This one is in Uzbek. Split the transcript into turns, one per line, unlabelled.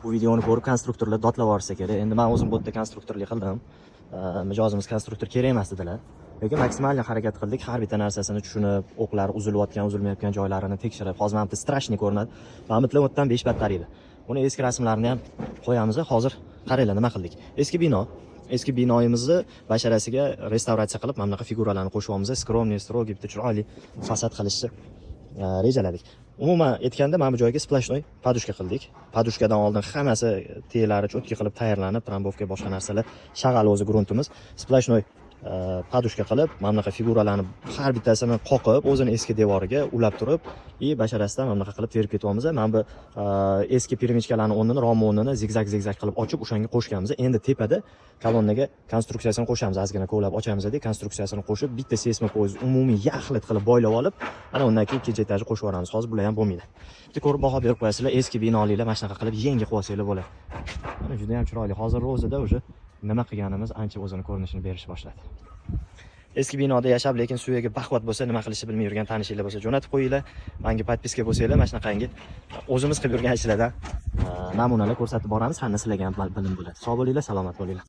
bu videoni ko'rib konstruktorlar dodlab yuborsa kerak. Endi men o'zim bu yerda konstruktorlik qildim. Mijozimiz konstruktor kerak emas dedilar. Lekin maksimalni harakat qildik. Har bitta narsasini tushunib, o'qlar uzilayotgan, uzilmayotgan joylarini tekshirib, hozir mana bitta strashniy ko'rinadi. Mana bitta o'tdan 5 battar edi. Buni eski rasmlarini ham qo'yamiz. Hozir qaranglar nima qildik. Eski binoyimizni basharasiga restavratsiya qilib, mana bunaqa figuralarni qo'shyapmiz. Skromniy, strogi, bitta chiroyli fasad qilishni rejaladik. Umuman aytganda mana bu joyga splashnoy podushka qildik. Podushkadan oldin hammasi teylari cho'tki qilib tayyorlanib, trambovka boshqa narsalar shag'al o'zi gruntimiz. Splashnoy podushka qilib, mana bunaqa figuralarni har bittasini qoqib, o'zini eski devoriga ulab turib, basharasidan mana bunaqa qilib terib ketyapmiz. Mana bu eski pirimichkalarning o'rnini, rom o'rnini zigzag qilib ochib, o'shanga qo'shganmiz. Endi tepada kolonnaga konstruksiyasini qo'shamiz. Ozgina kovlab ochamiz-da, konstruksiyasini qo'shib, bitta seysmopoz umumiy yaxlit qilib boylab olib, ana undan keyin ikkinchi etajni qo'shib yuboramiz. Hozir bular ham bo'lmaydi. Bitta ko'rib baho berib qo'yasizlar, eski binoliklar mana shunaqa qilib yangi qilib olsanglar bo'ladi. Mana juda ham chiroyli. Hozir o'zida o'sha nima qilganimiz ancha o'zini ko'rinishini berish boshladi. Eski binoda yashab, lekin suyaga baquvvat bo'lsa, nima qilishni bilmay yurgan tanishinglar bo'lsa, jo'natib qo'yinglar. Menga podpiska bo'lsanglar, mana shunaqangi o'zimiz qilib yurgan ishlardan namunalar ko'rsatib boramiz. Hamma sizlarga ham bilim bo'ladi. Sog' bo'linglar, salomat bo'linglar.